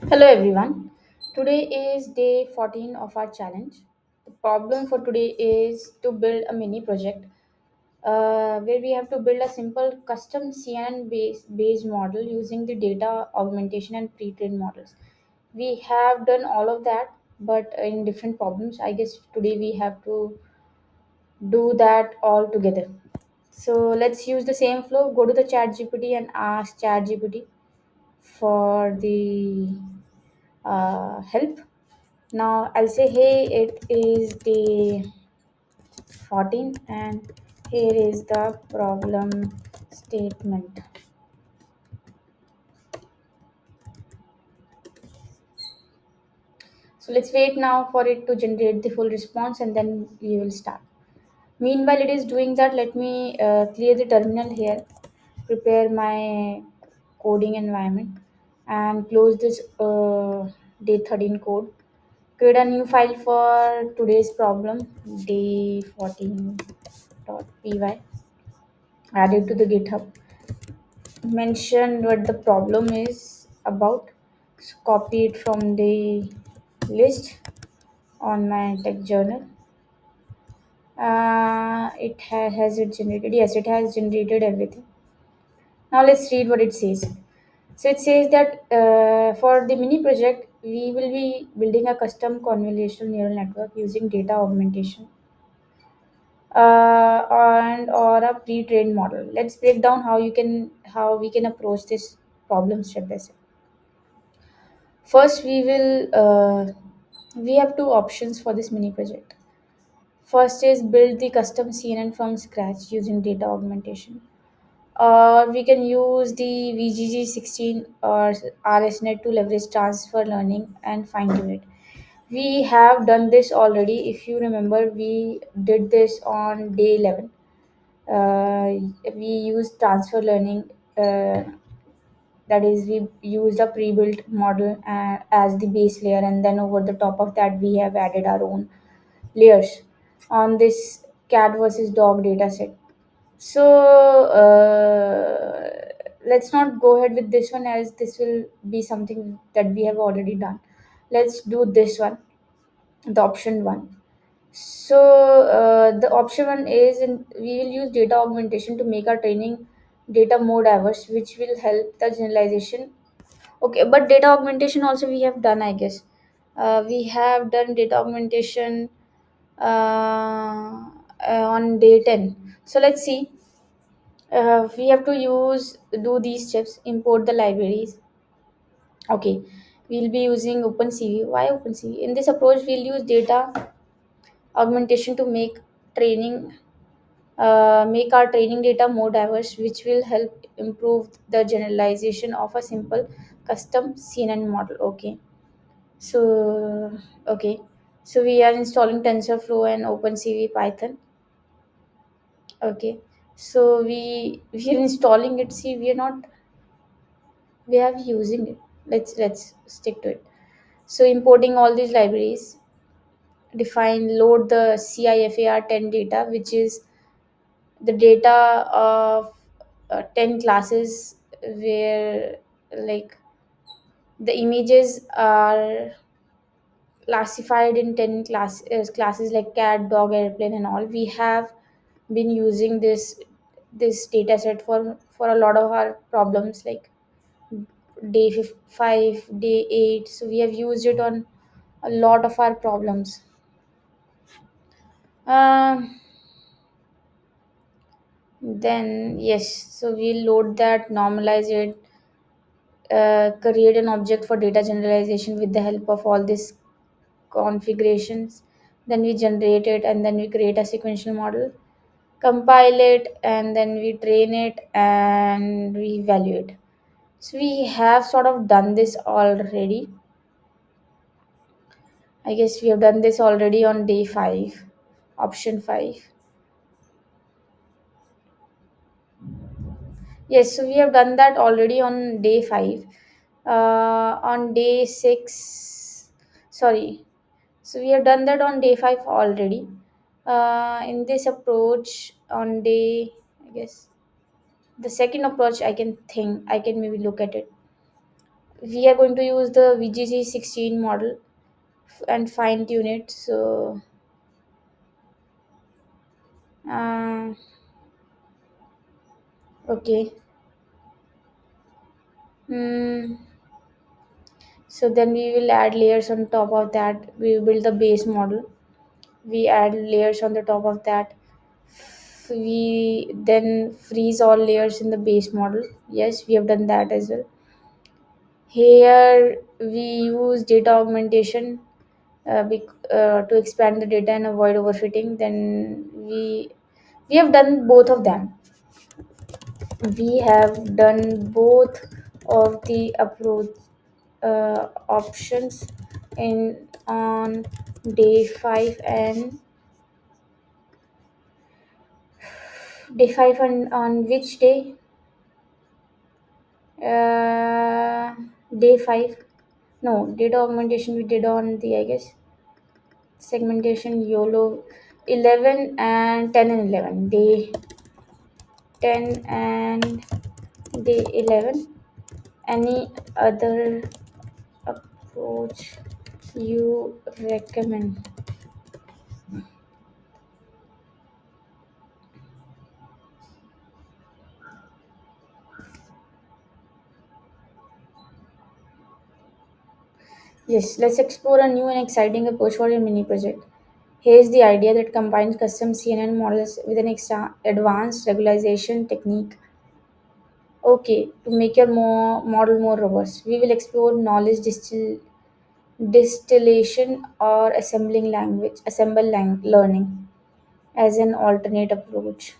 Hello everyone. Today is day 14 of our challenge. The problem for today is to build a mini project where we have to build a simple custom CNN based model using the data augmentation and pre-trained models. We have done all of that, but in different problems. I guess today we have to do that all together. So let's use the same flow. Go to the chat GPT and ask chat GPT for the help. Now I'll say, hey, it is day 14 and here is the problem statement. So let's wait now for it to generate the full response and then we will start. Meanwhile, it is doing that. Let me clear the terminal here, prepare my coding environment, and close this day 13 code. Create a new file for today's problem, day 14.py. Add it to the GitHub. Mention what the problem is about. So copy it from the list on my tech journal. Has it generated? Yes, it has generated everything. Now let's read what it says. So it says that for the mini project, we will be building a custom convolutional neural network using data augmentation and or a pre-trained model. Let's break down how we can approach this problem step by step. First, we have two options for this mini project. First is build the custom CNN from scratch using data augmentation. Or we can use the VGG16 or RSNet to leverage transfer learning and fine tune it. We have done this already. If you remember, we did this on day 11. We used transfer learning. That is, we used a pre-built model as the base layer, and then over the top of that, we have added our own layers on this cat versus dog data set. So let's not go ahead with this one as this will be something that we have already done. Let's do this one, the option one. So the option one is we will use data augmentation to make our training data more diverse, which will help the generalization. Okay, but data augmentation also we have done, I guess. We have done data augmentation on day 10. So let's see. We have to do these steps, import the libraries. Okay, we'll be using OpenCV. Why OpenCV? In this approach, we'll use data augmentation to make our training data more diverse, which will help improve the generalization of a simple custom CNN model. So okay, so we are installing TensorFlow and OpenCV Python. Okay, so we are installing it. See, we are using it. Let's stick to it. So importing all these libraries, define load the CIFAR10 data, which is the data of 10 classes where like the images are classified in 10 classes like cat, dog, airplane, and all. We have been using this data set for a lot of our problems like day 5, day 8. So we have used it on a lot of our problems. Um, then yes, so we'll load that, normalize it, create an object for data generalization with the help of all these configurations. Then we generate it and then we create a sequential model, compile it, and then we train it and we evaluate. So we have sort of done this already. I guess we have done this already on day 5, option 5. Yes, so we have done that already on day 5. On day 6, sorry. So we have done that on day 5 already. In this approach, on day, I guess, the second approach, I can maybe look at it. We are going to use the VGG16 model and fine tune it. So, uh, okay. Hmm. So then we will add layers on top of that. We will build the base model. We add layers on the top of that. We then freeze all layers in the base model. Yes, we have done that as well. Here we use data augmentation to expand the data and avoid overfitting. Then we have done both of them. We have done both of the approach options in on day 5 and day 5 and on which day? Day 5. No, data augmentation we did on the, I guess, segmentation YOLO 11 and 10 and 11. Day 10 and day 11. Any other approach you recommend? Yes, let's explore a new and exciting approach for your mini project. Here's the idea that combines custom CNN models with an extra advanced regularization technique. Okay, to make your model more robust, we will explore knowledge distillation or learning as an alternate approach.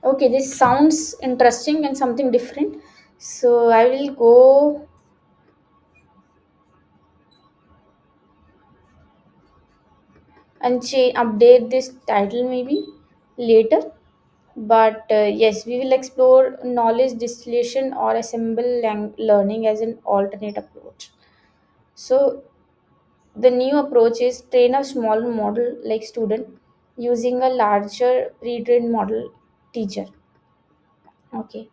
Okay, this sounds interesting and something different. So I will go and update this title maybe later. But yes, we will explore knowledge distillation or learning as an alternate approach. So the new approach is train a small model like student using a larger pre-trained model teacher. Okay.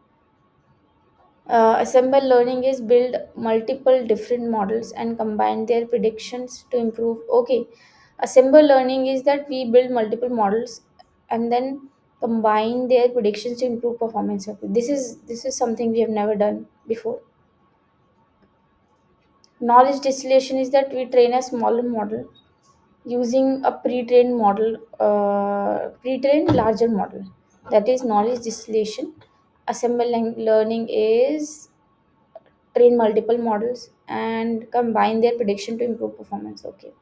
Assemble learning is build multiple different models and combine their predictions to improve. Okay, assemble learning is that we build multiple models and then combine their predictions to improve performance. Okay, this is something we have never done before. Knowledge distillation is that we train a smaller model using a pre-trained larger model. That is knowledge distillation. Assemble learning is train multiple models and combine their prediction to improve performance. Okay.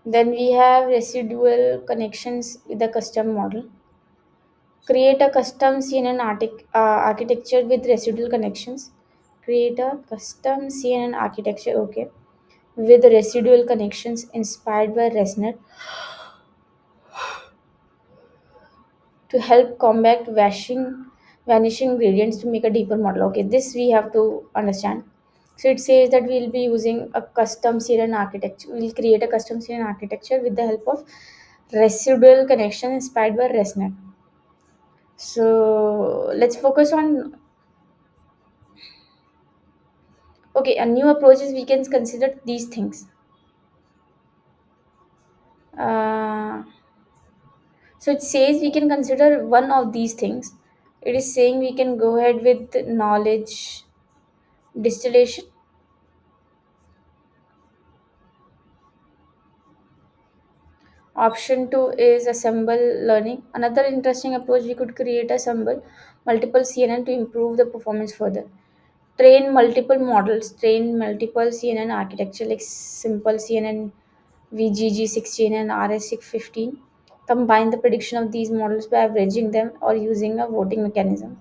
Then we have residual connections with the custom model. Create a custom CNN architecture with residual connections. Create a custom CNN architecture, okay, with residual connections inspired by ResNet to help combat vanishing gradients to make a deeper model. Okay, this we have to understand. So it says that we'll be using a custom CNN architecture. We'll create a custom CNN architecture with the help of residual connection inspired by ResNet. So let's focus on, okay, a new approaches we can consider these things. Uh, so it says we can consider one of these things. It is saying we can go ahead with knowledge distillation. Option 2 is assemble learning. Another interesting approach, we could create assemble multiple CNN to improve the performance further. Train multiple models, train multiple CNN architecture like simple CNN, VGG16 and RS615. Combine the prediction of these models by averaging them or using a voting mechanism.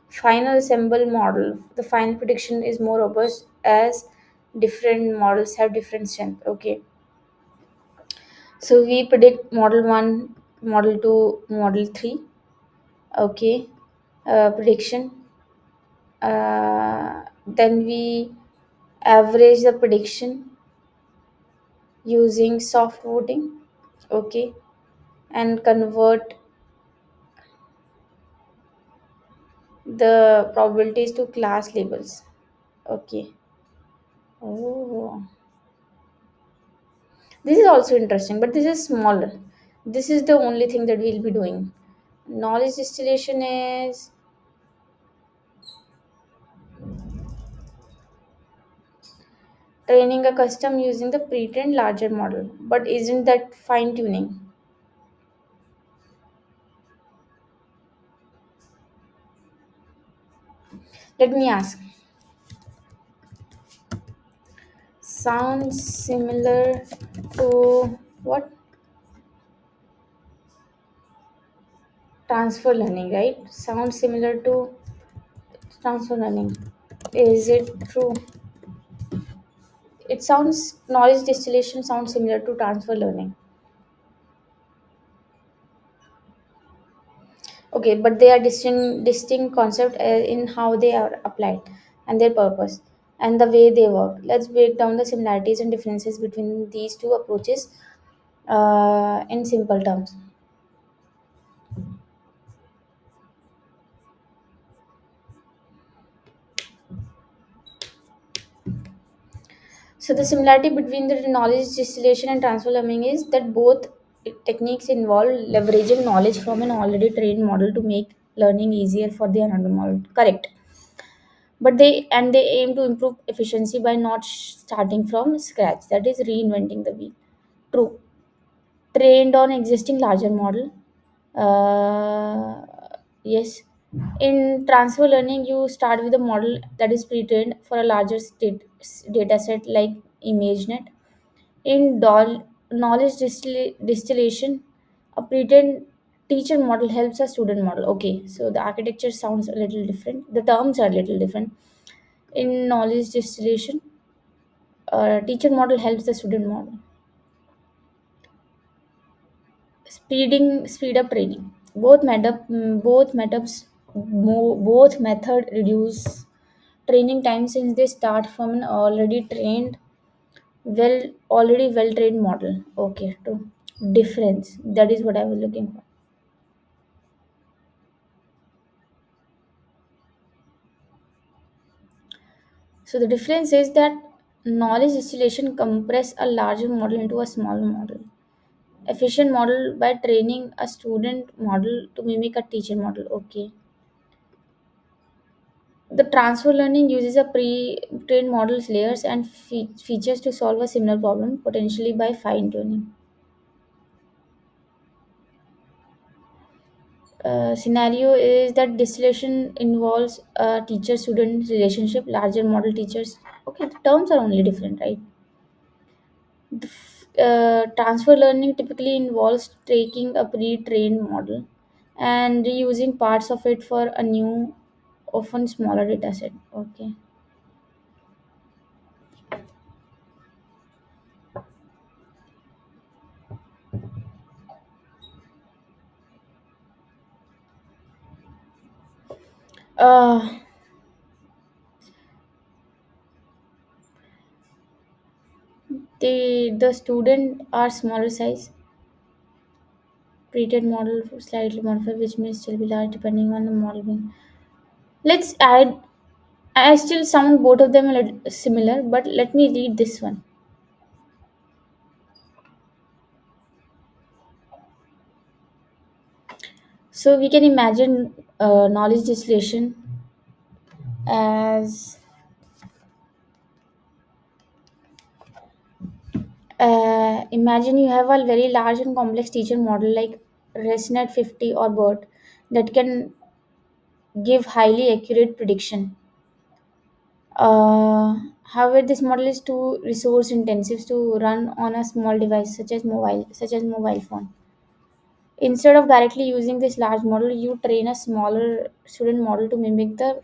Final assemble model. The final prediction is more robust as different models have different strength. Okay, so we predict model 1, model 2, model 3. Okay, prediction. Then we average the prediction using soft voting. Okay, and convert the probabilities to class labels. Okay. Oh, this is also interesting, but this is smaller. This is the only thing that we'll be doing. Knowledge distillation is training a custom using the pre-trained larger model. But isn't that fine tuning? Let me ask. Sounds similar to what? Transfer learning, right? Sounds similar to transfer learning. Is it true? It sounds knowledge distillation sounds similar to transfer learning. Okay, but they are distinct concept in how they are applied and their purpose and the way they work. Let's break down the similarities and differences between these two approaches in simple terms. So the similarity between the knowledge distillation and transfer learning is that both techniques involve leveraging knowledge from an already trained model to make learning easier for the another model. Correct. But they aim to improve efficiency by not starting from scratch. That is reinventing the wheel. True. Trained on existing larger model. Yes. In transfer learning, you start with a model that is pre-trained for a larger data set like ImageNet. In knowledge distillation, a pre-trained teacher model helps a student model. Okay, so the architecture sounds a little different. The terms are a little different. In knowledge distillation, a teacher model helps the student model. Speed up training. Both method reduce training time since they start from an already well trained model. Okay, true. Difference, that is what I was looking for. So the difference is that knowledge distillation compress a larger model into a smaller model. Efficient model by training a student model to mimic a teacher model. Okay. The transfer learning uses a pre-trained model's layers and features to solve a similar problem, potentially by fine-tuning. Scenario is that distillation involves a teacher-student relationship, larger model teachers. Okay, the terms are only different, right? Transfer learning typically involves taking a pre-trained model and reusing parts of it for a new, often smaller data set. Okay. Uh, the student are smaller size, treated model slightly modified, which may still be large depending on the model being. Let's add. I still sound both of them a little similar, but let me read this one. So we can imagine knowledge distillation as imagine you have a very large and complex teacher model like ResNet 50 or BERT that can give highly accurate prediction. However, this model is too resource intensive to run on a small device such as mobile phone. Instead of directly using this large model, you train a smaller student model to mimic the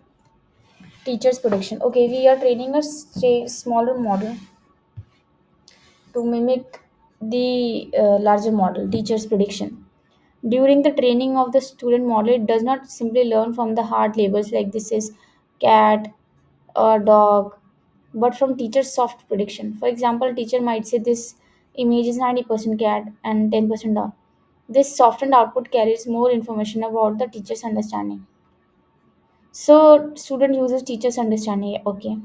Teacher's prediction. Okay, we are training a smaller model to mimic the larger model, teacher's prediction. During the training of the student model, it does not simply learn from the hard labels like this is cat or dog, but from teacher's soft prediction. For example, teacher might say this image is 90% cat and 10% dog. This softened output carries more information about the teacher's understanding. So student uses teacher's understanding. Okay.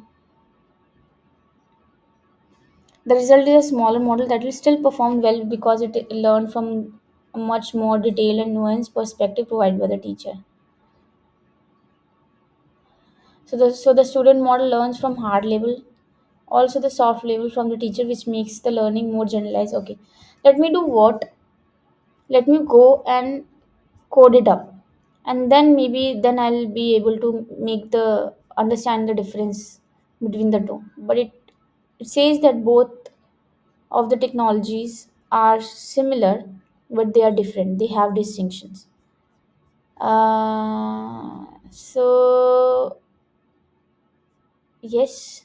The result is a smaller model that will still perform well because it learned from a much more detailed and nuanced perspective provided by the teacher. So the student model learns from hard level, also the soft level from the teacher, which makes the learning more generalized. Okay, let me do what? Let me go and code it up, and then maybe then I'll be able to make the understand the difference between the two. But it says that both of the technologies are similar, but they are different. They have distinctions. So yes,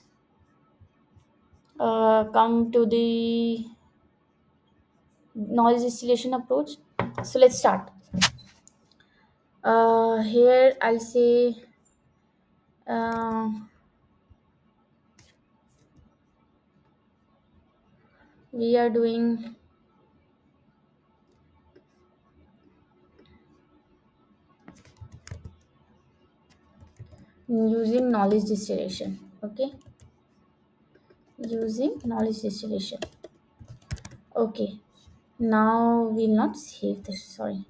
come to the noise distillation approach. So let's start. Here I'll say uh, we are doing using knowledge distillation. Okay, using knowledge distillation. Okay, now we'll not save this. Sorry,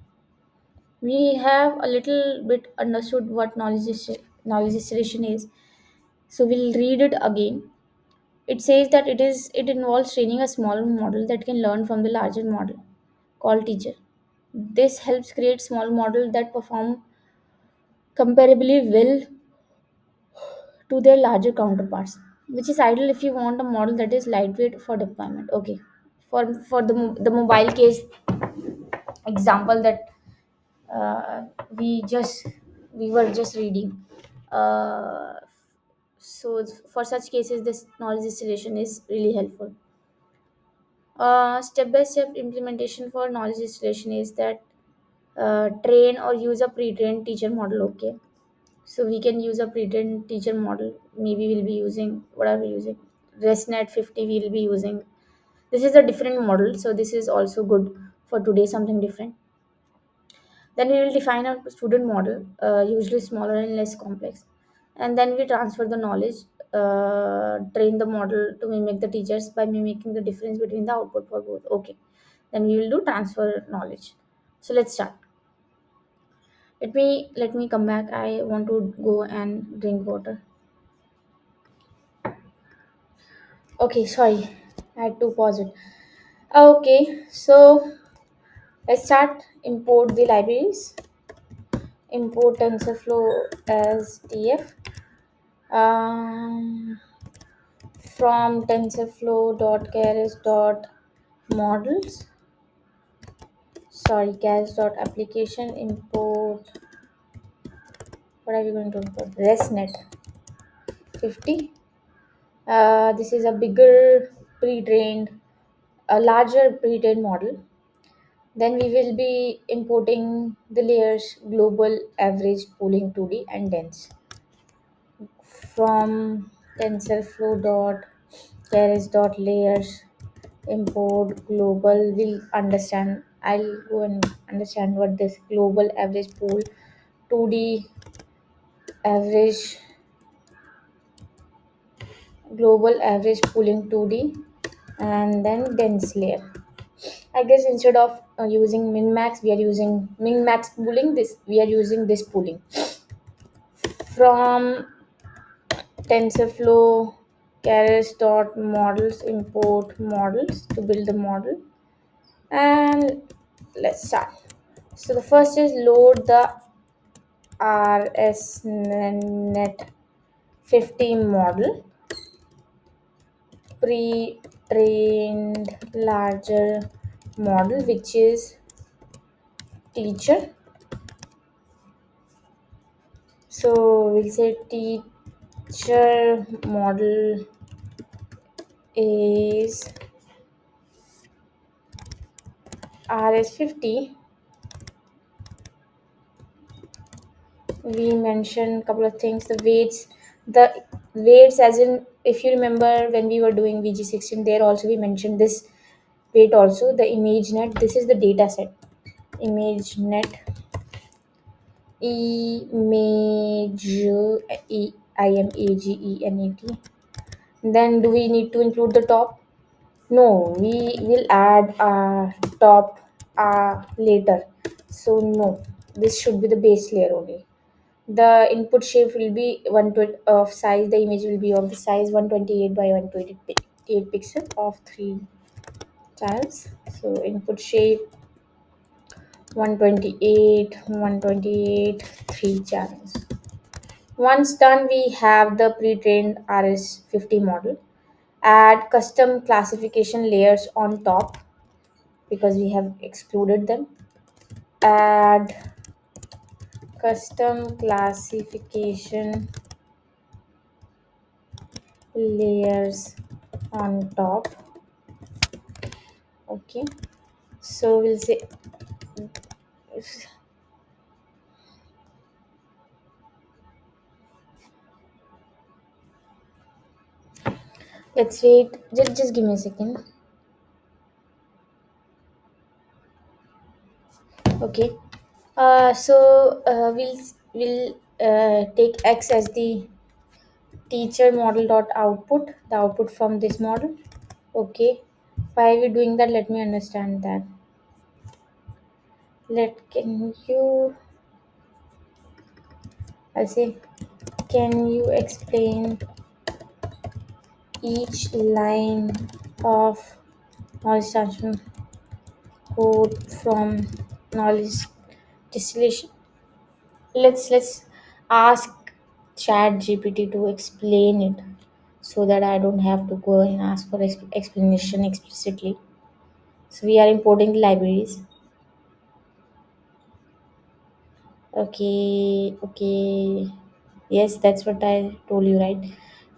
we have a little bit understood what knowledge distillation is. So we'll read it again. It says that it involves training a smaller model that can learn from the larger model called teacher. This helps create small models that perform comparably well to their larger counterparts, which is ideal if you want a model that is lightweight for deployment. Okay, for the mobile case example that uh, we just we were just reading. Uh, so for such cases, this knowledge distillation is really helpful. Step-by-step implementation for knowledge distillation is that train or use a pre-trained teacher model. Okay, so we can use a pre-trained teacher model. Maybe we'll be using what are we using? ResNet 50. We'll be using. This is a different model, so this is also good for today. Something different. Then we will define a student model, usually smaller and less complex. And then we transfer the knowledge, train the model to mimic the teachers by mimicking the difference between the output for both. Okay. Then we will do transfer knowledge. So let's start. Let me come back. I want to go and drink water. Okay, sorry. I had to pause it. Okay, so let's start. Import the libraries. Import TensorFlow as TF. Um, from tensorflow.keras.models, sorry, keras.application, import, what are we going to import? ResNet 50. This is a bigger pre-trained, a larger pre-trained model. Then we will be importing the layers global, average, pooling 2D and dense from tensorflow.keras.layers, import global. We'll understand, I'll go and understand what this global average pool 2D average, global average pooling 2D, and then dense layer. I guess instead of using min max, we are using min max pooling. This we are using this pooling from TensorFlow keras.models, import models to build the model. And let's start. So the first is load the RSNet 50 model, pre-trained larger model, which is teacher. So we'll say feature model is RS50. We mentioned a couple of things. The weights, as in, if you remember when we were doing VG16, there also we mentioned this weight also. The image net. This is the data set. Image net. Image imagenet. Then do we need to include the top? No, we will add top later. So no, this should be the base layer only. The input shape will be 120 of size. The image will be of the size 128 by 128 pixel of 3 channels. So input shape 128, 128, 3 channels. Once done, we have the pre-trained RS50 model. Add custom classification layers on top because we have excluded them. Add custom classification layers on top. Okay, so we'll say, let's wait, just give me a second. Okay, we'll take X as the teacher model dot output, the output from this model. Okay, why are we doing that? Let me understand that. Can you, I'll say, can you explain each line of knowledge transfer code from knowledge distillation? Let's ask Chat GPT to explain it so that I don't have to go and ask for explanation explicitly. So we are importing the libraries. Okay, okay. Yes, that's what I told you, right?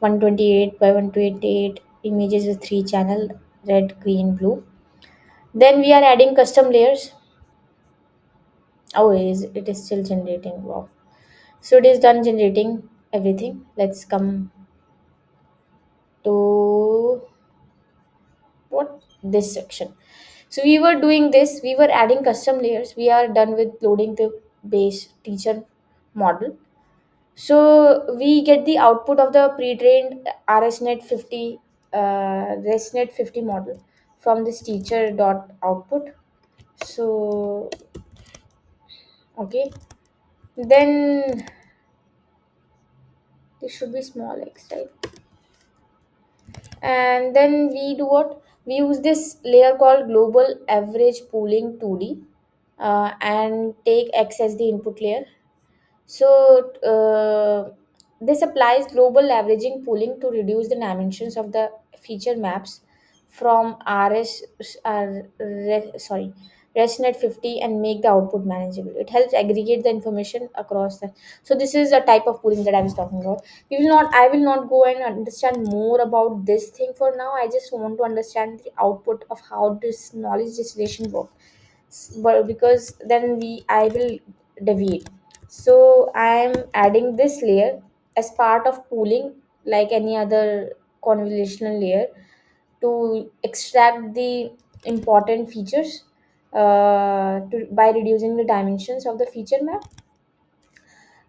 128 by 128 images with 3 channel, red, green, blue. Then we are adding custom layers. Oh, it is still generating. Wow. So it is done generating everything. Let's come to what this section. So we were doing this. We were adding custom layers. We are done with loading the base teacher model. So we get the output of the pre-trained ResNet50 model from this teacher dot output. So okay, then this should be small x, right? And then we do what? We use this layer called global average pooling 2D, and take X as the input layer. So this applies global averaging pooling to reduce the dimensions of the feature maps from ResNet 50 and make the output manageable. It helps aggregate the information across the. So this is a type of pooling that I was talking about. I will not go and understand more about this thing for now. I just want to understand the output of how this knowledge distillation works. But because then I will deviate. So I am adding this layer as part of pooling, like any other convolutional layer, to extract the important features by reducing the dimensions of the feature map.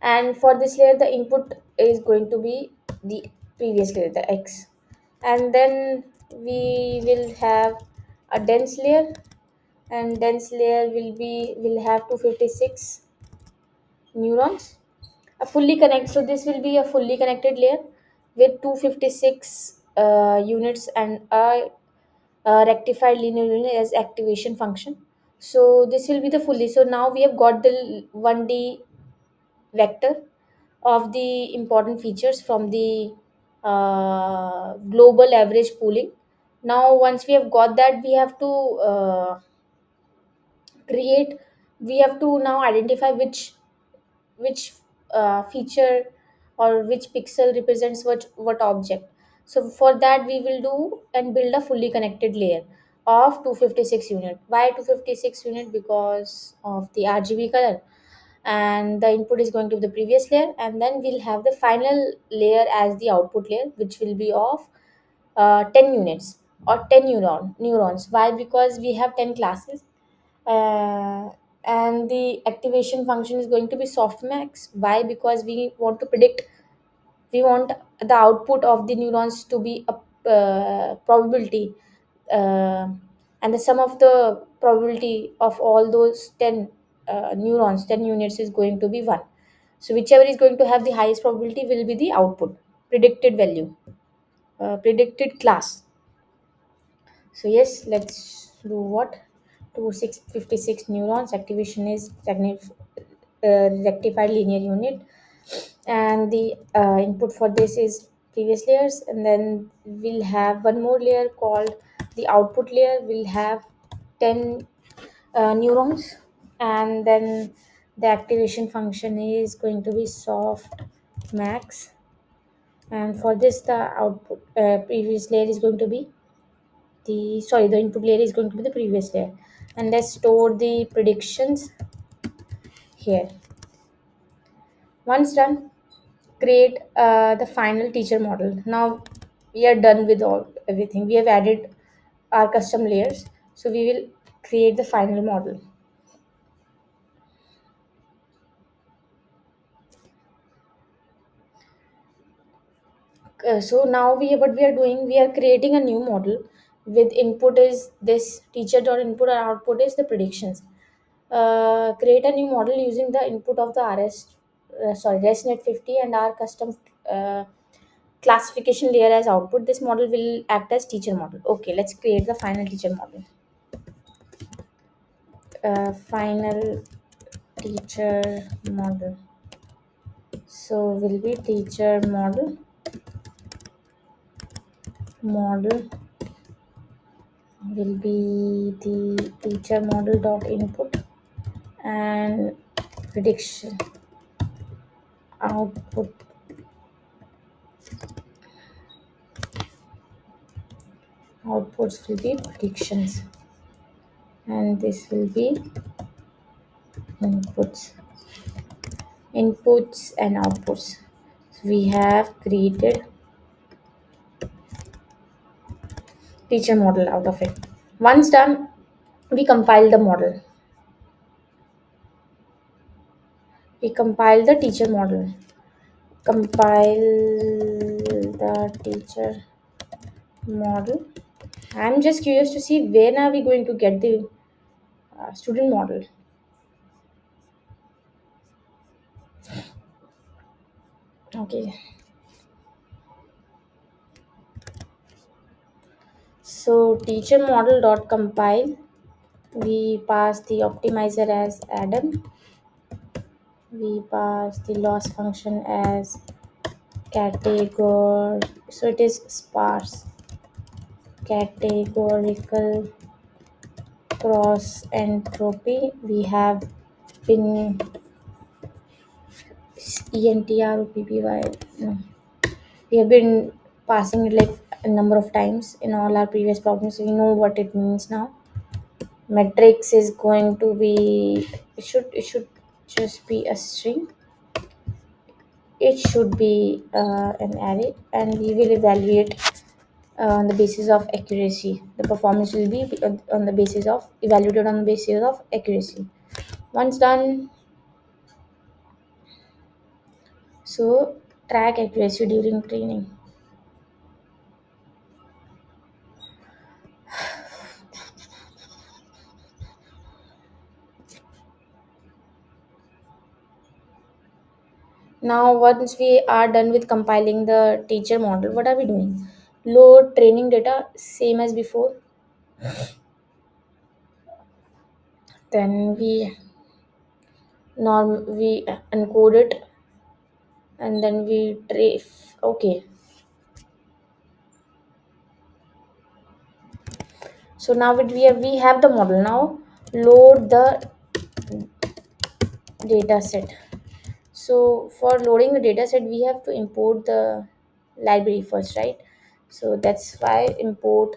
And for this layer, the input is going to be the previous layer, the X. And then we will have a dense layer, and dense layer will have 256 neurons. A fully connect So this will be a fully connected layer with 256 units and a rectified linear unit as activation function. So this will be the fully. So now we have got the 1D vector of the important features from the global average pooling. Now once we have got that, we have to we have to now identify which feature or which pixel represents what object. So for that we will do and build a fully connected layer of 256 unit. Why 256 unit? Because of the RGB color, and the input is going to be the previous layer, and then we'll have the final layer as the output layer, which will be of 10 units or 10 neurons. Why? Because we have 10 classes, uh, and the activation function is going to be softmax. Why? Because we want the output of the neurons to be a probability, uh, and the sum of the probability of all those 10 neurons, 10 units, is going to be 1. So whichever is going to have the highest probability will be the output, predicted value, predicted class. So yes, let's do what? 256 neurons. Activation is rectified linear unit, and the input for this is previous layers, and then we'll have one more layer called the output layer. We'll have 10 neurons, and then the activation function is going to be soft max, and for this the output previous layer is going to be the input layer is going to be the previous layer. And let's store the predictions here. Once done, create the final teacher model. Now we are done with all everything. We have added our custom layers, so we will create the final model. So now what we are doing, we are creating a new model with input is this teacher dot input, and output is the predictions. Create a new model using the input of the ResNet 50 and our custom uh, classification layer as output. This model will act as teacher model. Okay, let's create the final teacher model. Final teacher model. So will be teacher model will be the teacher model dot input, and prediction output outputs will be predictions, and this will be inputs and outputs. So we have created teacher model out of it. Once done, we compile the model. We compile the teacher model. Compile the teacher model. I'm just curious to see when are we going to get the student model. Okay. So teacher model dot compile. We pass the optimizer as Adam. We pass the loss function as category. So it is sparse. Categorical cross entropy. We have been ENTROPPY. No. We have been passing it like a number of times in all our previous problems. So we know what it means now. Matrix is going to be, it should just be a string. It should be an array, and we will evaluate on the basis of accuracy. The performance will be on the basis of evaluated on the basis of accuracy. Once done, so track accuracy during training. Now once we are done with compiling the teacher model, what are we doing? Load training data, same as before. Then we encode it, and then we trace. Okay, so now we have the model. Now load the data set. So for loading the data set, we have to import the library first, right? So that's why import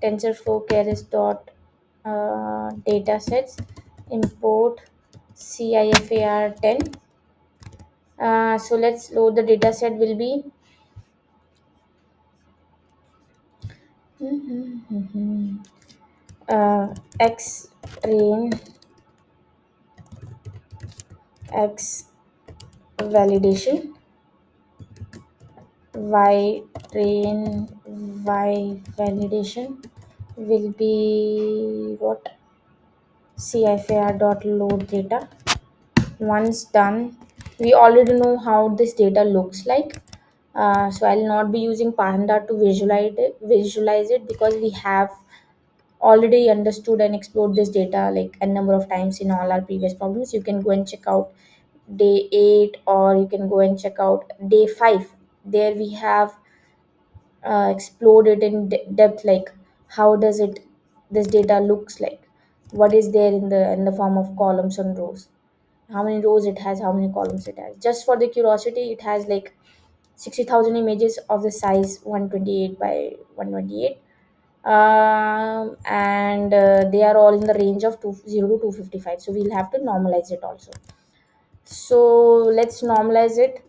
tensorflow keras dot data sets, import cifar 10. So let's load the data set will be x train, x validation, y train, y validation will be what, cifar dot load data. Once done, we already know how this data looks like. So I'll not be using panda to visualize it because we have already understood and explored this data like a number of times in all our previous problems. You can go and check out day 8, or you can go and check out day 5. There we have explored it in depth, like how does it, this data looks like, what is there in the form of columns and rows, how many rows it has, how many columns it has. Just for the curiosity, it has like 60,000 images of the size 128 by 128, and they are all in the range of 0 to 255. So we'll have to normalize it also. So let's normalize it.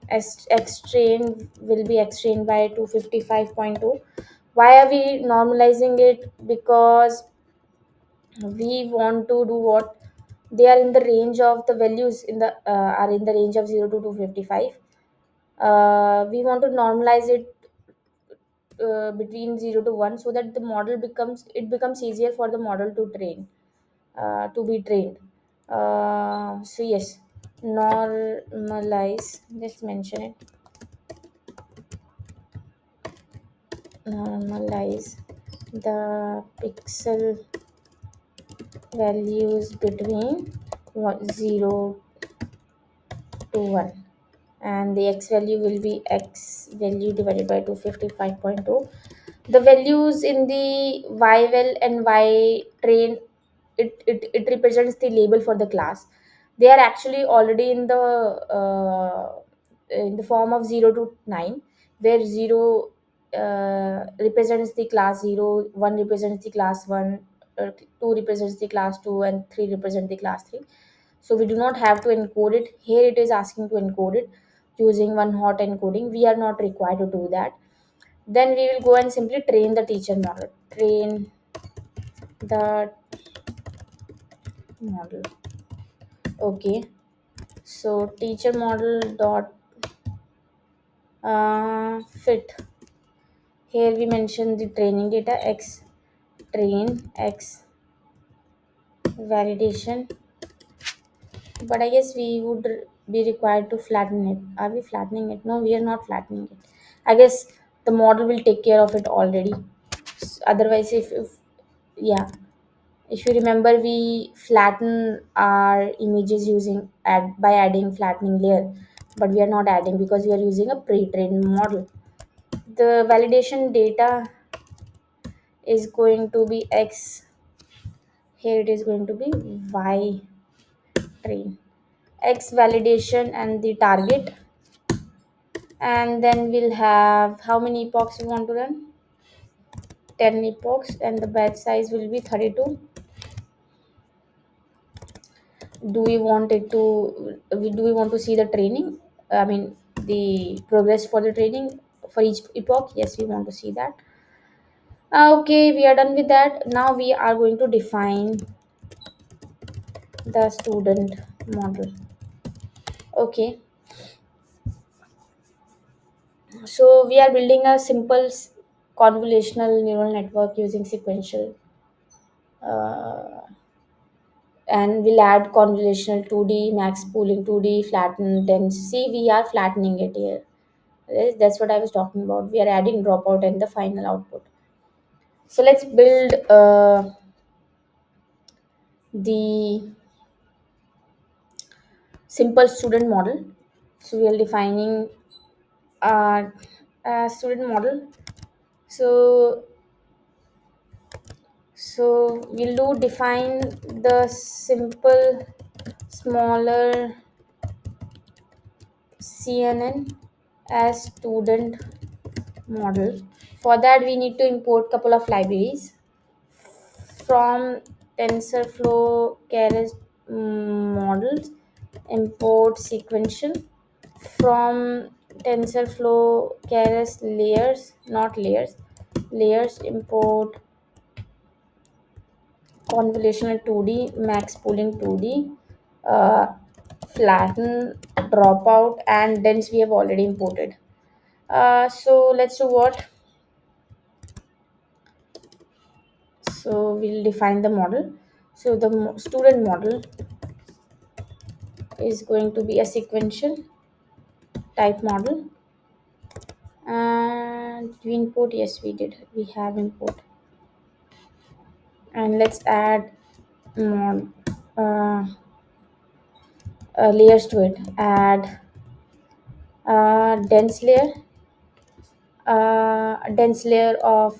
X train will be x train by 255.2. Why are we normalizing it? Because we want to do what, they are in the range of the values in the are in the range of 0 to 255. We want to normalize it between 0 to 1, so that the model becomes easier for the model to to be trained. So yes, normalize, let's mention it, normalize the pixel values between 0 to 1, and the x value will be x value divided by 255.2. The values in the y well and y train, it represents the label for the class. They are actually already in the form of 0 to 9, where 0 represents the class 0, 1 represents the class 1, 2 represents the class 2, and 3 represents the class 3. So we do not have to encode it. Here it is asking to encode it using one hot encoding. We are not required to do that. Then we will go and simply train the teacher model. Train the model. Okay. So teacher model dot fit. Here we mention the training data x train, x validation. But I guess we would be required to flatten it. Are we flattening it? No, we are not flattening it. I guess the model will take care of it already. Otherwise, if yeah, if you remember, we flatten our images by adding flattening layer, but we are not adding because we are using a pre-trained model. The validation data is going to be x. Here it is going to be y train, x validation and the target. And then we'll have how many epochs we want to run, 10 epochs, and the batch size will be 32. Do we want to see the training, I mean the progress for the training for each epoch? Yes, we want to see that. Okay, we are done with that. Now we are going to define the student model. Okay, so we are building a simple convolutional neural network using sequential, uh, and we'll add convolutional 2D, max pooling 2D, flatten, dense. See, we are flattening it here. That's what I was talking about. We are adding dropout and the final output. So let's build the simple student model. So we are defining a student model. So we'll do define the simple smaller CNN as student model. For that, we need to import couple of libraries from TensorFlow keras models. Import sequential from TensorFlow keras layers, not layers. Layers import convolutional 2D, max pooling 2D, uh, flatten, dropout, and dense we have already imported. So let's do what? So we'll define the model. So the student model is going to be a sequential type model. And we import, yes, we did. We have import. And let's add mod, uh, layers to it. Add dense layer, a dense layer of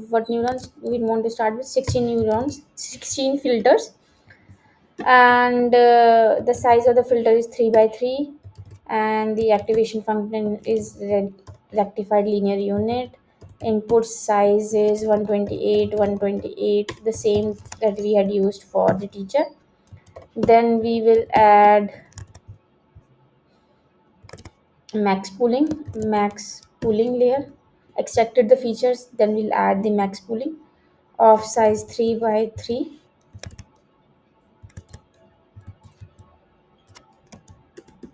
what neurons do we want to start with? 16 neurons, 16 filters, and the size of the filter is 3 by 3, and the activation function is rectified linear unit. Input size is 128, 128, the same that we had used for the teacher. Then we will add max pooling layer. Extracted the features, then we'll add the max pooling of size 3 by 3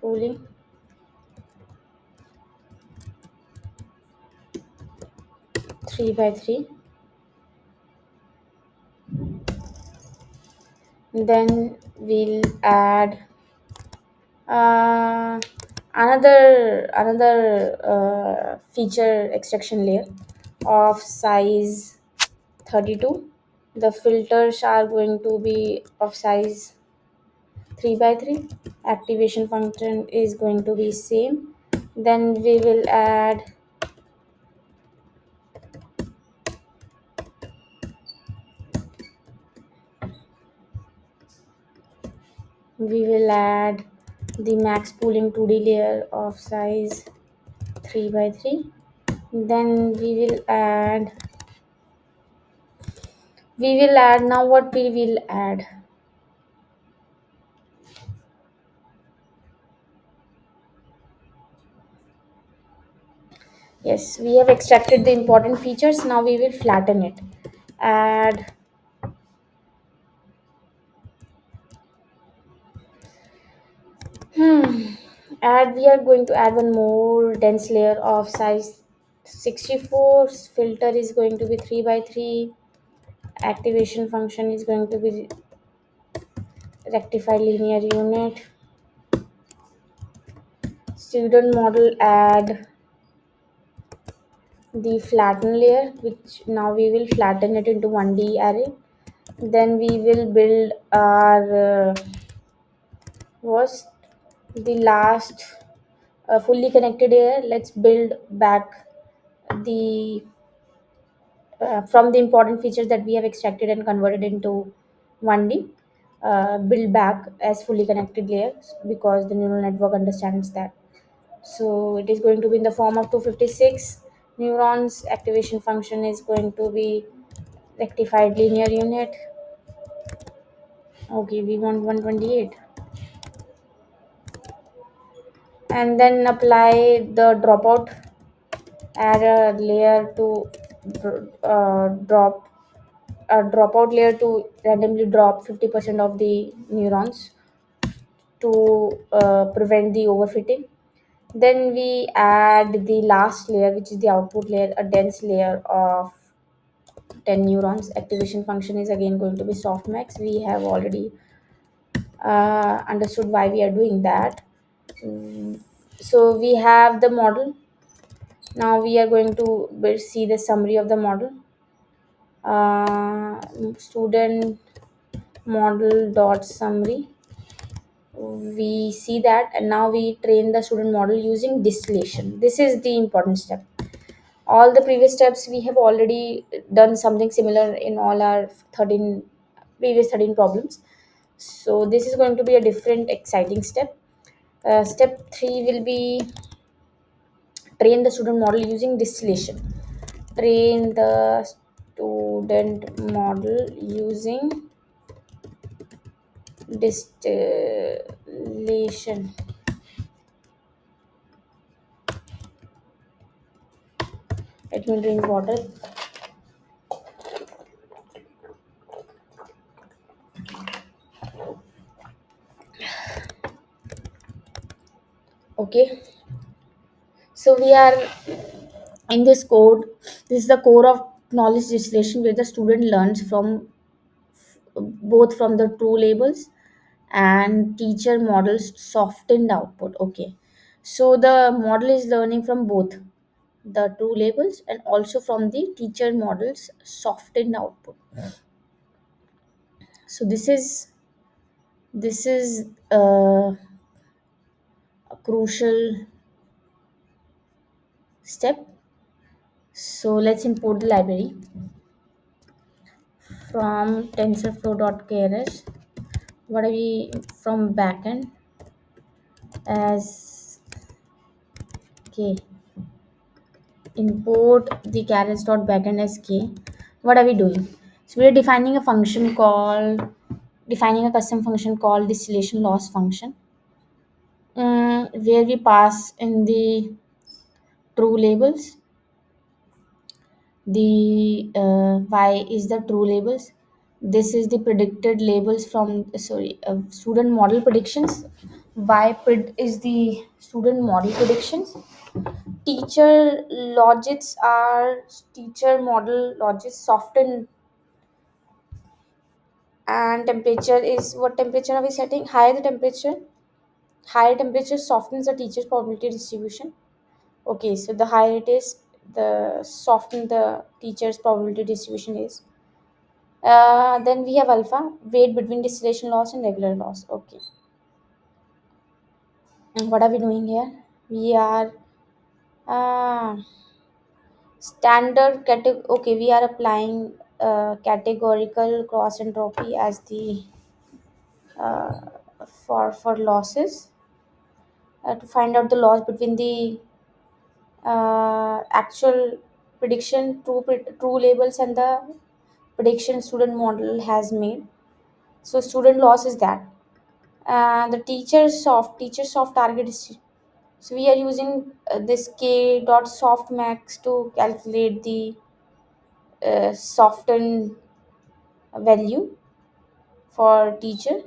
pooling. 3 by 3. Then we'll add uh, another feature extraction layer of size 32. The filters are going to be of size 3 by 3. Activation function is going to be same. Then we will add the max pooling 2D layer of size 3 by 3. Then we will add now what we will add. Yes, we have extracted the important features. Now we will flatten it. Add add We are going to add one more dense layer of size 64. Filter is going to be 3 by 3. Activation function is going to be rectified linear unit. Student model, add the flatten layer, which now we will flatten it into 1D array. Then we will build our was the last fully connected layer. Let's build back the from the important features that we have extracted and converted into 1D. Build back as fully connected layers because the neural network understands that. So it is going to be in the form of 256 neurons. Activation function is going to be rectified linear unit. Okay, we want 128. And then apply the dropout. Add a layer to drop a dropout layer to randomly drop 50% of the neurons to prevent the overfitting. Then we add the last layer, which is the output layer, a dense layer of 10 neurons. Activation function is again going to be softmax. We have already understood why we are doing that. So we have the model. Now we are going to see the summary of the model. Student model dot summary. We see that, and now we train the student model using distillation. This is the important step. All the previous steps we have already done something similar in all our 13 problems. So this is going to be a different exciting step. Step 3 will be train the student model using distillation. Train the student model using distillation. Let me drink water. Okay, so we are in this code. This is the core of knowledge distillation, where the student learns from both from the true labels and teacher models softened output. Okay, so the model is learning from both the true labels and also from the teacher models softened output. So this is a crucial step. So let's import the library from tensorflow.krs. What are we from backend as k, import the carrots.backend as k. What are we doing? So we are defining a custom function called distillation loss function, where we pass in the true labels. The y is the true labels. This is the predicted labels from student model predictions. Is the student model predictions. Teacher logics are teacher model logics softened, and temperature is what temperature are we setting? Higher temperature softens the teacher's probability distribution. Okay, so the higher it is, the soften the teacher's probability distribution is. Then we have alpha, weight between distillation loss and regular loss. Okay, and what are we doing here? We are uh, Okay, we are applying categorical cross entropy as the uh, for losses, to find out the loss between the actual true labels and the prediction student model has made. So student loss is that. The teacher soft target is. So we are using this k dot soft max to calculate the soften value for teacher.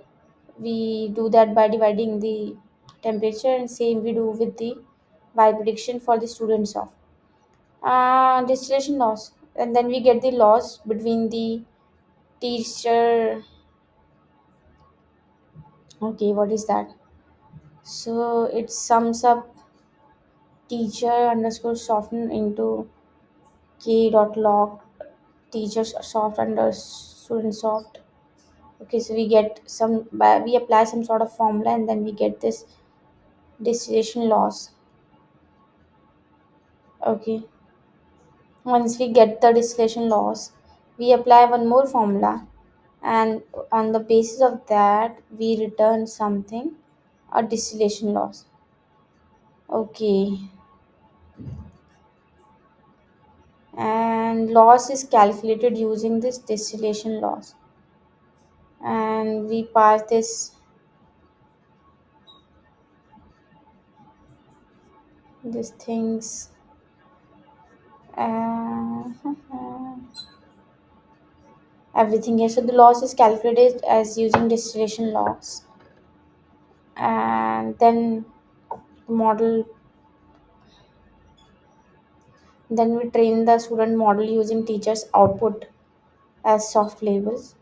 We do that by dividing the temperature, and same we do with the y prediction for the students of distillation loss, and then we get the loss between the teacher. Okay, what is that? So it sums up teacher underscore soften into k dot log teacher soft under student soft. Okay, so we get we apply some sort of formula, and then we get this distillation loss. Okay, once we get the distillation loss, we apply one more formula, and on the basis of that we return something, a distillation loss. Okay, and loss is calculated using this distillation loss, and we pass these things. uh, Everything here. So the loss is calculated as using distillation loss, and then model then we train the student model using teachers output as soft labels.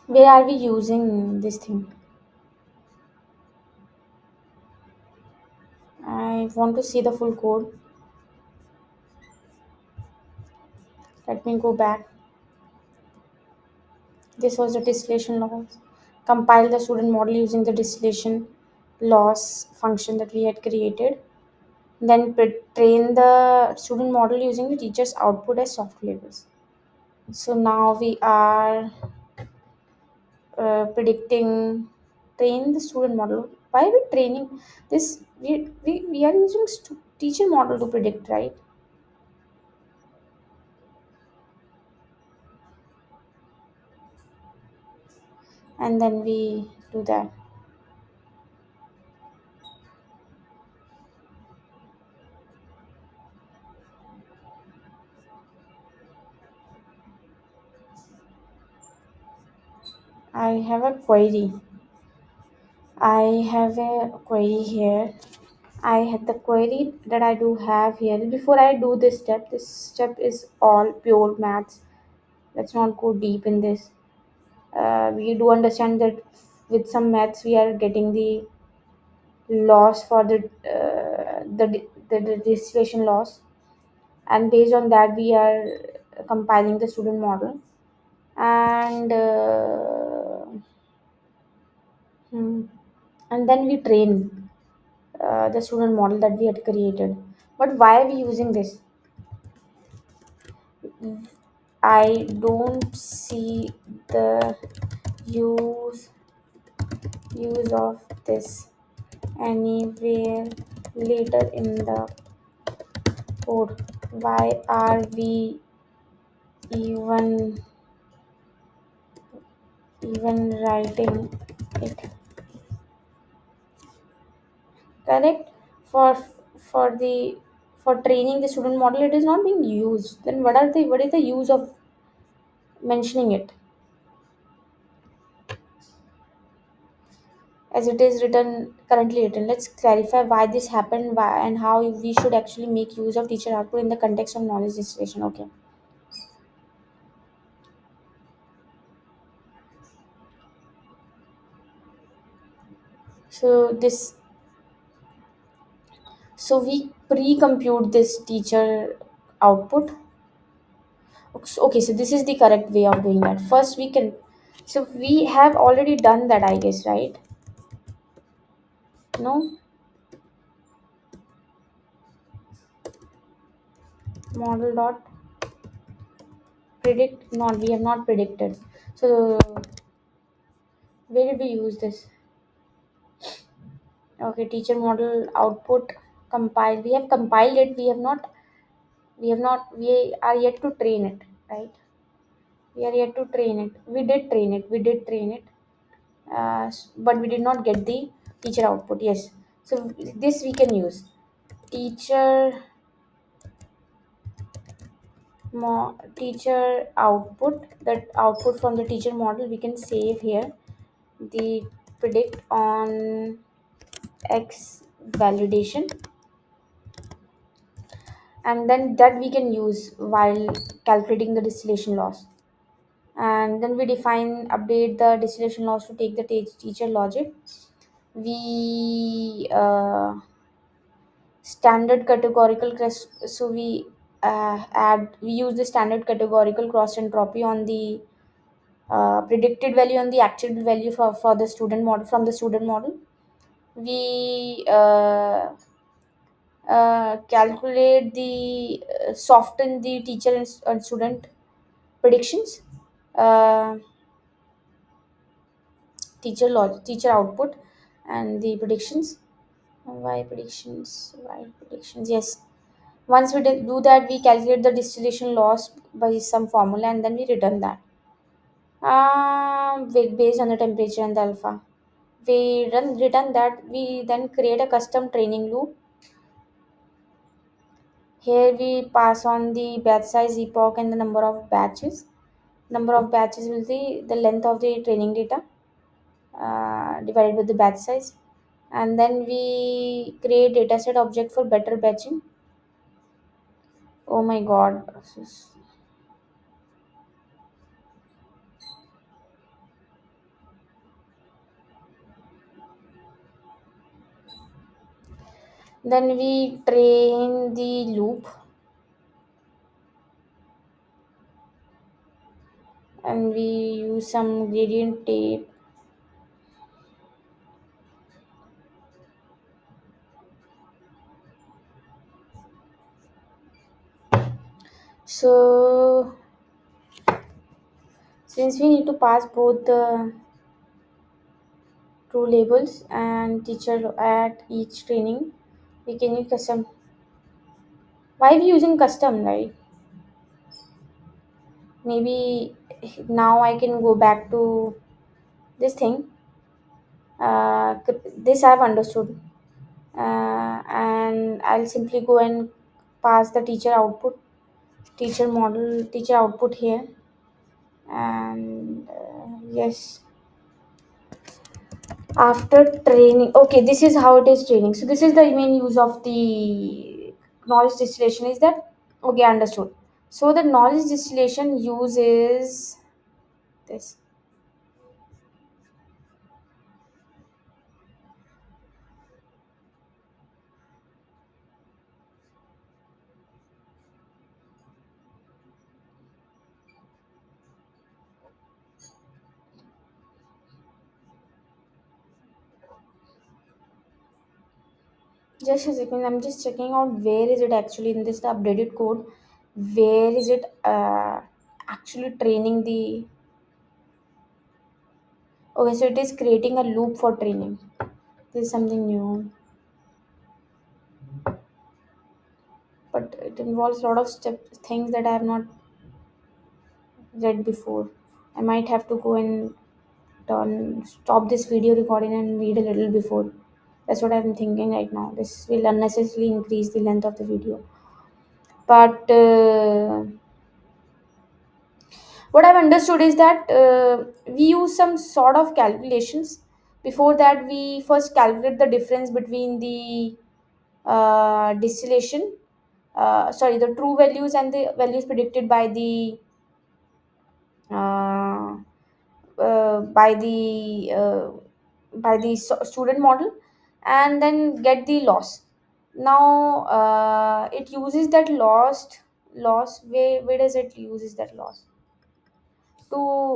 Where are we using this thing? I want to see the full code. Let me go back. This was the distillation loss. Compile the student model using the distillation loss function that we had created. Then train the student model using the teacher's output as soft labels. So now we are predicting, train the student model. Why are we training this? We are using teacher model to predict, right? And then we do that. I have a query. I have a query here. I had the query that I do have here. Before I do this step is all pure maths. Let's not go deep in this. We do understand that with some maths we are getting the loss for the distillation loss, and based on that we are compiling the student model, and hmm, and then we train the student model that we had created. But why are we using this? I don't see the use use of this anywhere later in the code. Why are we even writing it? Correct. For for the for training the student model, it is not being used. Then what is the use of mentioning it as it is written currently written? Let's clarify why this happened, why and how we should actually make use of teacher output in the context of knowledge distillation. Okay. So this so we pre-compute this teacher output. Okay, so this is the correct way of doing that. First we can, so we have already done that, I guess, right? No, model dot predict, not, we have not predicted. So where did we use this? Okay, teacher model output compile, we have compiled it, we are yet to train it, right? We are yet to train it. We did train it, but we did not get the teacher output. Yes, so this we can use teacher teacher output, that output from the teacher model we can save here, the predict on x validation, and then that we can use while calculating the distillation loss. And then we define update the distillation loss to take the teacher logic. We standard categorical so add we use the standard categorical cross entropy on the predicted value on the actual value for the student model, from the student model. We calculate the soften the teacher and student predictions, uh, teacher output and the predictions. Why predictions, yes. Once we do that, we calculate the distillation loss by some formula, and then we return that based on the temperature and the alpha. We return that. We then create a custom training loop. Here we pass on the batch size, epoch, and the number of batches. Number of batches will be the length of the training data divided with the batch size. And then we create dataset object for better batching. Oh my god. Then we train the loop, and we use some gradient tape. So since we need to pass both the true labels and teacher at each training, we can use custom. Why we using custom, right? Maybe now I can go back to this thing. This I've understood, and I'll simply go and pass the teacher output, teacher model, teacher output here, and yes, after training. Okay, this is how it is training. So this is the main use of the knowledge distillation. Is that okay? Understood. So the knowledge distillation uses this. Just a second, I'm just checking out where is it actually in this the updated code. Where is it actually training the. Okay, so it is creating a loop for training. This is something new, but it involves a lot of things that I have not read before. I might have to go and stop this video recording and read a little before. That's what I'm thinking right now. This will unnecessarily increase the length of the video. But what I've understood is that we use some sort of calculations. Before that, we first calculate the difference between the distillation, sorry, the true values and the values predicted uh, by the student model, and then get the loss. Now it uses that loss. Where does it uses that loss to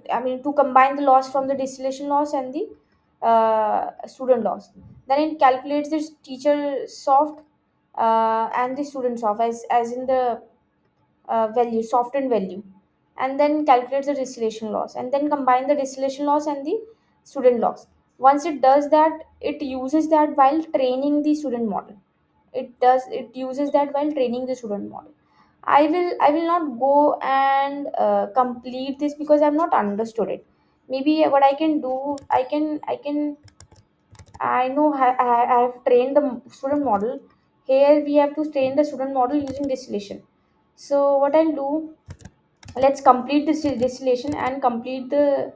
I mean to combine the loss from the distillation loss and the student loss. Then it calculates this teacher soft and the student soft as in the value, softened value, and then calculates the distillation loss, and then combine the distillation loss and the student loss. Once it does that, it uses that while training the student model. It uses that while training the student model. I will not go and complete this because I've not understood it. Maybe what I can do, I know I have trained the student model. Here we have to train the student model using distillation. So what I'll do, let's complete this distillation and complete the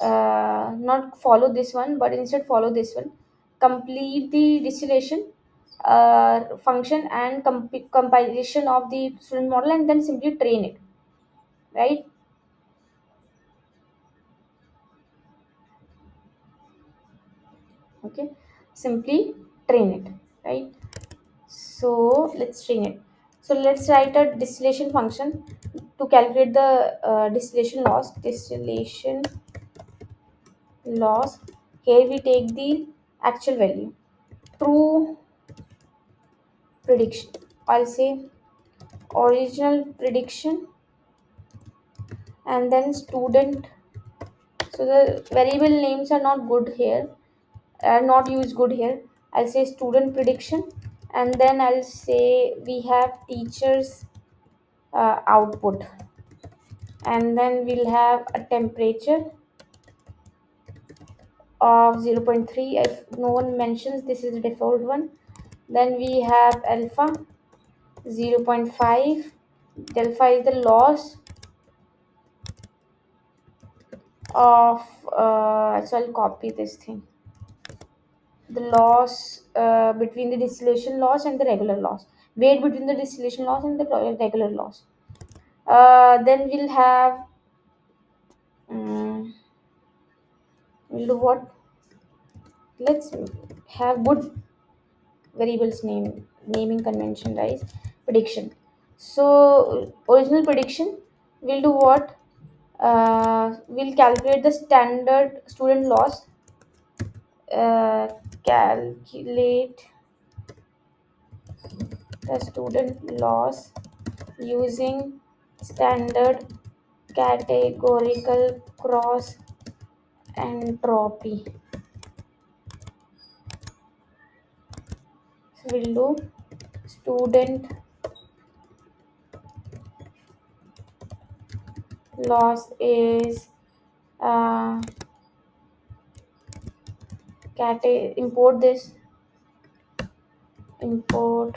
not follow this one, but instead follow this one. Complete the distillation function and compilation of the student model, and then simply train it, right? Okay, simply train it, right? So let's train it. So let's write a distillation function to calculate the distillation loss. Here we take the actual value, true prediction, I'll say original prediction, and then student. So the variable names are not good here, are not used good here. I'll say student prediction, and then I'll say we have teachers output, and then we'll have a temperature of 0.3. If no one mentions, this is the default one. Then we have alpha 0.5. Delta is the loss of so I'll copy this thing, the loss between the distillation loss and the regular loss, weight between the distillation loss and the regular loss. Then we'll have we'll do what, let's have good variables naming convention, right? Prediction. So original prediction, we'll do what, we'll calculate the standard student loss, calculate the student loss using standard categorical cross entropy. So we'll do student loss is uh, import this, import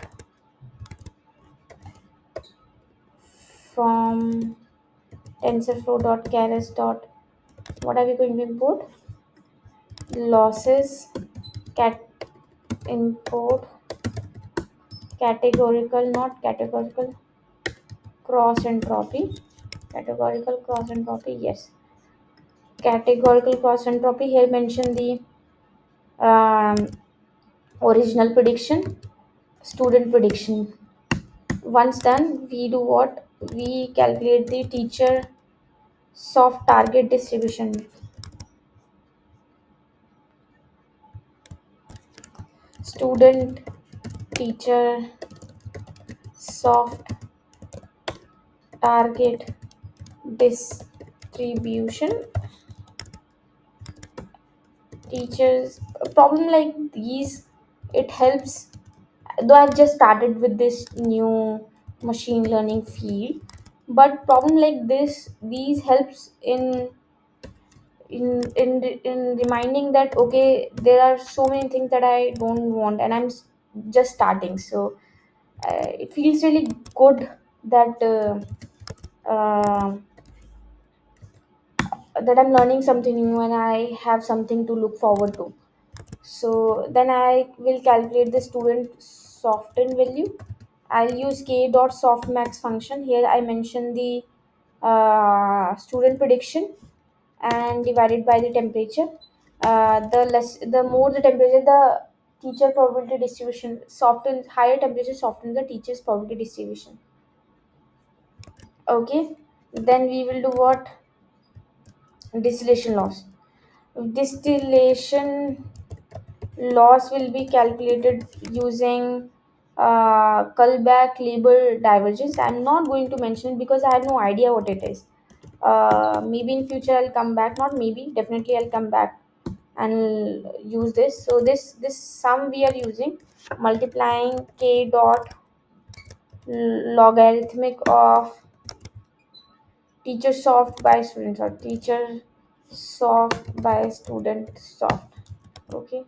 from tensorflow.keras dot, what are we going to import? Losses cat import categorical, not categorical, cross entropy. Categorical cross entropy, yes. Categorical cross entropy. Here mention the um, original prediction, student prediction. Once done, we do what? We calculate the teacher soft target distribution. Student teacher soft target distribution. Teachers, a problem like these, it helps. Though I've just started with this new machine learning field, but problem like this, these helps in reminding that okay, there are so many things that I don't want, and just starting. So it feels really good that that I'm learning something new and I have something to look forward to. So then I will calculate the student soften value. I'll use k dot softmax function. Here I mention the student prediction and divided by the temperature. The more the temperature, the teacher probability distribution softens. Higher temperature softens the teacher's probability distribution. Okay. Then we will do what? Distillation loss. Distillation loss will be calculated using Kullback Labor divergence. I'm not going to mention it because I have no idea what it is. Maybe in future I'll come back. Not maybe, definitely I'll come back and use this. So this sum we are using, multiplying k dot logarithmic of teacher soft by student soft, teacher soft by student soft. Okay.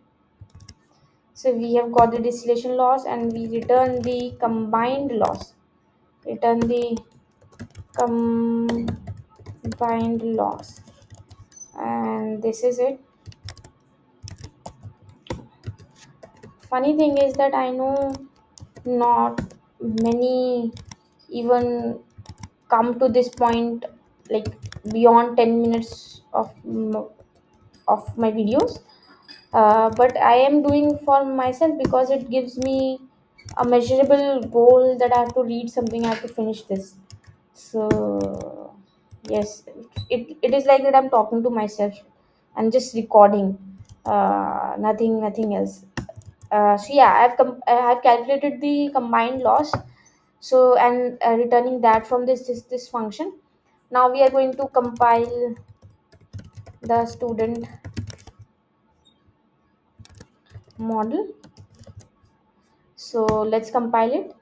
So we have got the distillation loss and we return the combined loss. Return the combined loss. And this is it. Funny thing is that I know not many even come to this point like beyond 10 minutes of my videos. But I am doing for myself because it gives me a measurable goal that I have to read something, I have to finish this. So yes, it is like that I'm talking to myself and just recording, nothing else. So yeah, I have calculated the combined loss. So and returning that from this function. Now we are going to compile the student model. So let's compile it.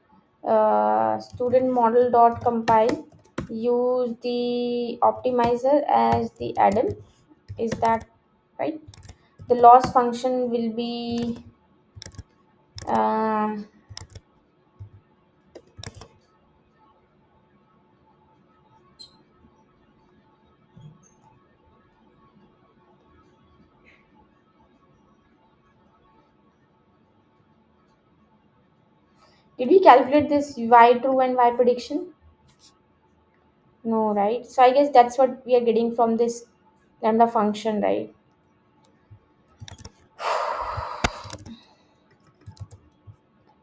Student model dot compile. Use the optimizer as the add-in. Is that right? The loss function will be uh, did we calculate this y true and y prediction? No, right? So I guess that's what we are getting from this lambda function, right?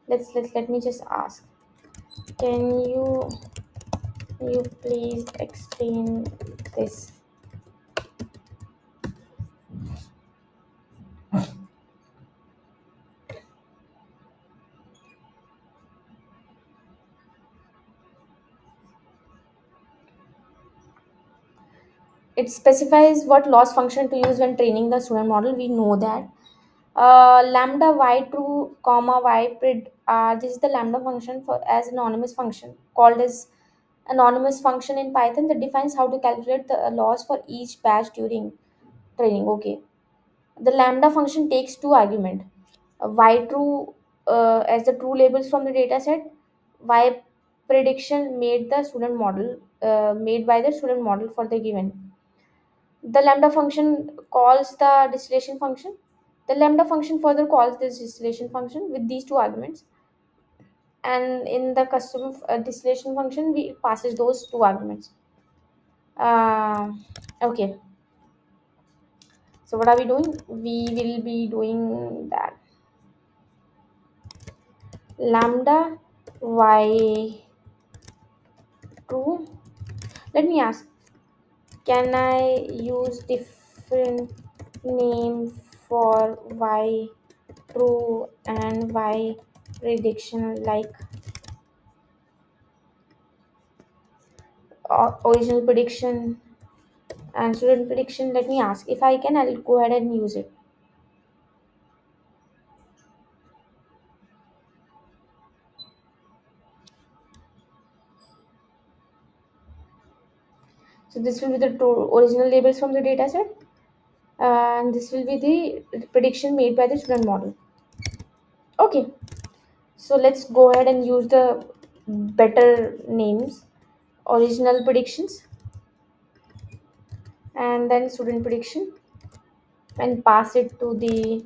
Let me just ask. Can you please explain this? It specifies what loss function to use when training the student model. We know that lambda y true comma y pred this is the lambda function for as anonymous function called as anonymous function in Python that defines how to calculate the loss for each batch during training. Okay, the lambda function takes two arguments, y true as the true labels from the data set, y prediction made by the student model for the given. The lambda function calls the distillation function. The lambda function further calls this distillation function with these two arguments, and in the custom distillation function we passes those two arguments. uh, okay, so what are we doing? We will be doing that lambda y true. Let me ask, can I use different name for y true and y prediction, like original prediction and student prediction? Let me ask, if I can, I'll go ahead and use it. So this will be the two original labels from the data set, and this will be the prediction made by the student model. Okay, so let's go ahead and use the better names, original predictions and then student prediction, and pass it to the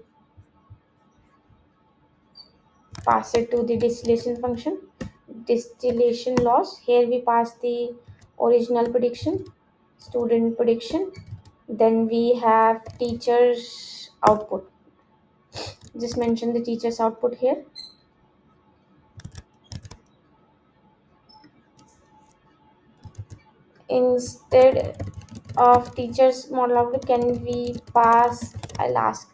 distillation function. Distillation loss, here we pass the original prediction, student prediction, then we have teachers output. Just mention the teachers output here. Instead of teachers model output, can we pass, I'll ask,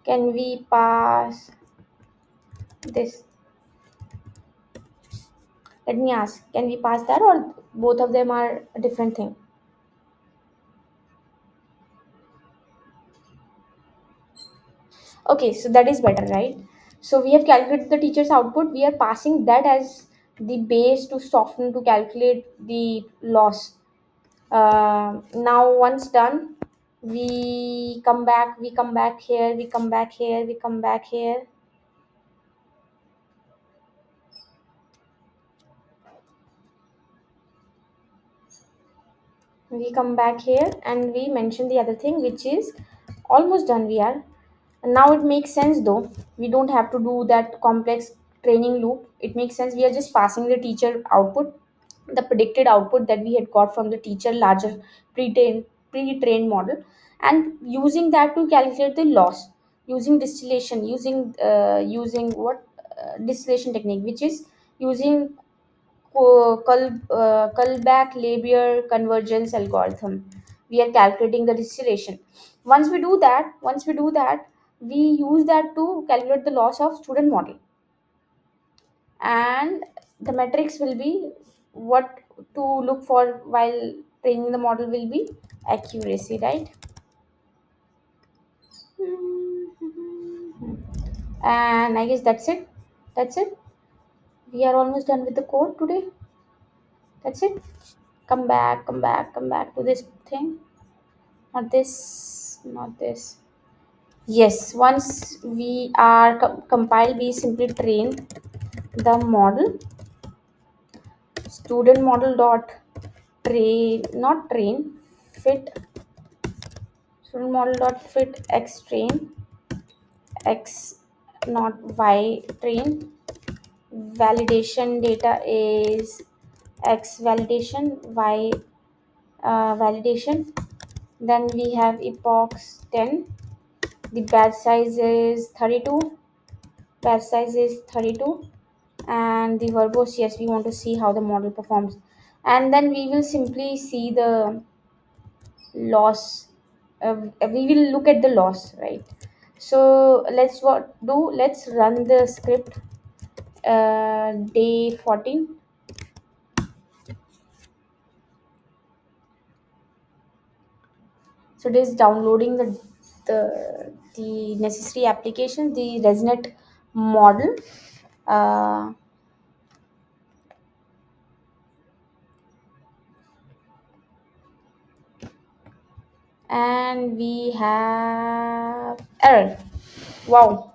can we pass this? Let me ask, can we pass that, or both of them are a different thing? Okay, so that is better, right? So we have calculated the teacher's output, we are passing that as the base to soften to calculate the loss. Now once done, we come back here, and we mention the other thing, which is almost done we are. And now it makes sense though, we don't have to do that complex training loop. It makes sense, we are just passing the teacher output, the predicted output that we had got from the teacher larger pre-trained model, and using that to calculate the loss using distillation, using what distillation technique, which is using Kullback-Leibler convergence algorithm. We are calculating the distillation. Once we do that, we use that to calculate the loss of student model, and the metrics will be what to look for while training the model will be accuracy, right? And I guess that's it. We are almost done with the code today. That's it. Come back to this thing. Not this. Yes, once we are compiled, we simply train the model. Student model dot train, not train, fit. Student model dot fit x train, x not y train. Validation data is x validation, y validation. Then we have epochs 10. The batch size is 32. And the verbose, yes, we want to see how the model performs, and then we will simply see the loss. We will look at the loss, right? So let's run the script. Day 14. So it is downloading the necessary applications, the ResNet model, uh, and we have error. Wow,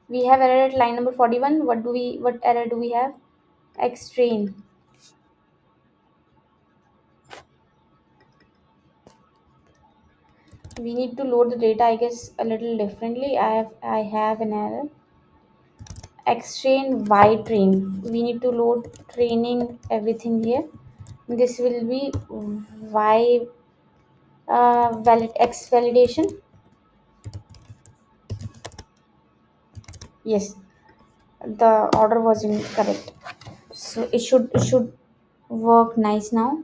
we have error at line number 41. What error do we have? Extrain. We need to load the data, I guess, a little differently. I have an error. Extrain Y train. We need to load training everything here. This will be Y valid X validation. Yes, the order was incorrect. So it should work nice now.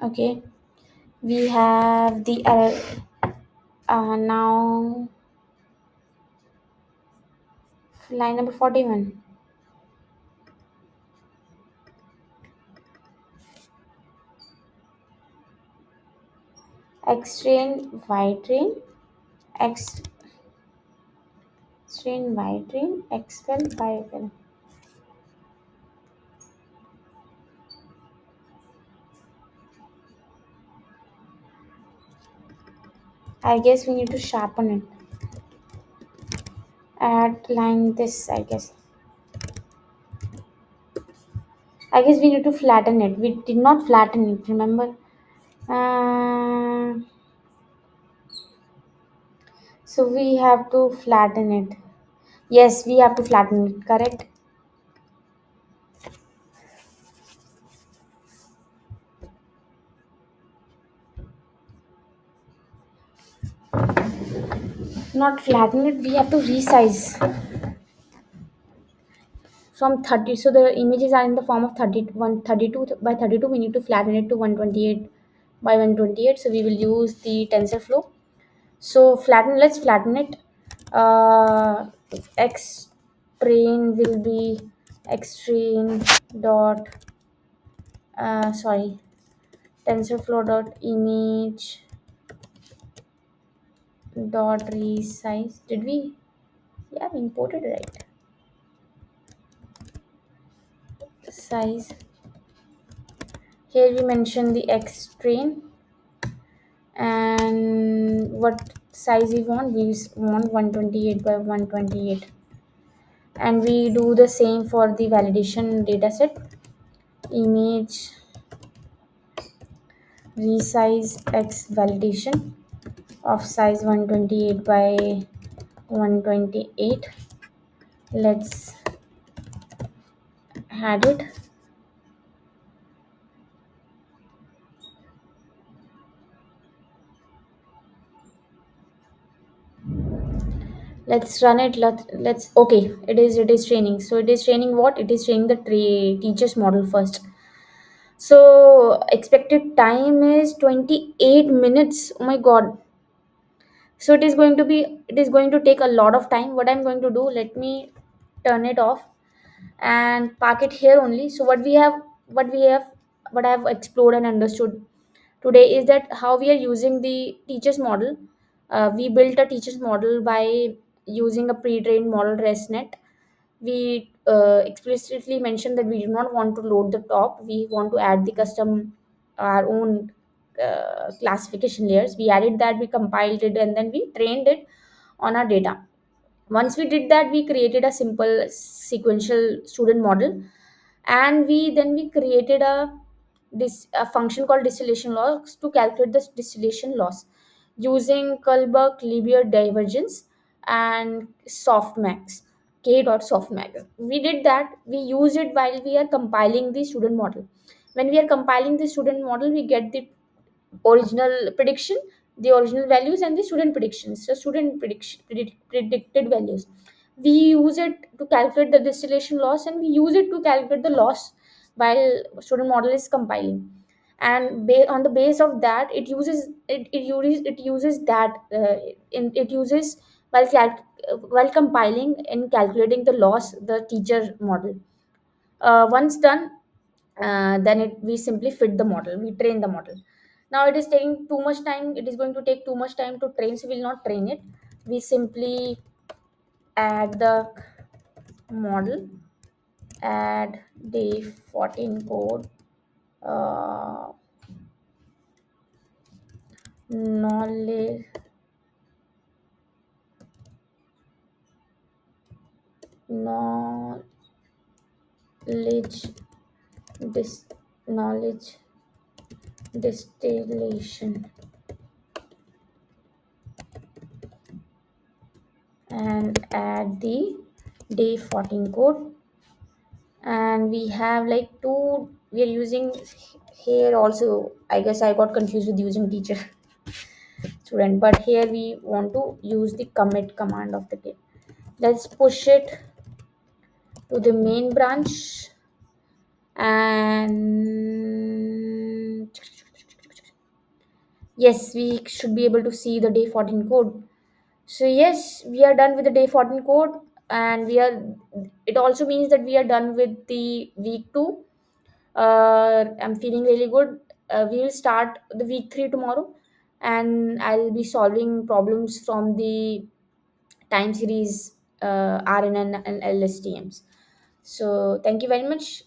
Okay, we have the error now. Line number 41. X train Y train. X train Y train. X well Y well. I guess we need to sharpen it. At line this, I guess we need to flatten it. We did not flatten it, remember? uh, so we have to flatten it. Yes, we have to flatten it, correct? Not flatten it, we have to resize from 30. So the images are in the form of 31 32 by 32. We need to flatten it to 128 by 128. So we will use the TensorFlow. So let's flatten it. X train will be x train dot sorry, TensorFlow dot image dot resize. Did we? Yeah, we imported it, right? Size. Here we mention the x train and what size we want. We want 128 by 128, and we do the same for the validation dataset. Image resize x validation of size 128 by 128. Let's add it. Let's run it. Let's Okay, it is training. So it is training what? It is training the teachers model first. So expected time is 28 minutes. Oh my god. So it is going to take a lot of time. What I'm going to do, let me turn it off and park it here only. So what I have explored and understood today is that how we are using the teachers model. We built a teachers model by using a pre-trained model ResNet. We explicitly mentioned that we do not want to load the top. We want to add the custom our own classification layers. We added that, we compiled it, and then we trained it on our data. Once we did that, we created a simple sequential student model, and we created a function called distillation loss to calculate the distillation loss using Kullback Linear divergence and softmax k dot softmax. We did that. We use it while we are compiling the student model. When we are compiling the student model, we get the original values and the student predictions. So student predicted values. We use it to calculate the distillation loss, and we use it to calculate the loss while student model is compiling. And on the base of that, it uses that it uses while compiling and calculating the loss, the teacher model. Once done, then we simply fit the model, we train the model. Now it is taking too much time, it is going to take too much time to train, so we will not train it. We simply add the model, add day 14 code, uh, knowledge knowledge dis knowledge distillation, and add the day 14 code. And we have like two, we are using here also, I guess I got confused with using teacher student, but here we want to use the commit command of the git. Let's push it to the main branch, and yes, we should be able to see the day 14 code. So yes, we are done with the day 14 code, and we are, it also means that we are done with the week 2. I'm feeling really good. We will start the week 3 tomorrow, and I'll be solving problems from the time series, RNN and LSTMs. So thank you very much.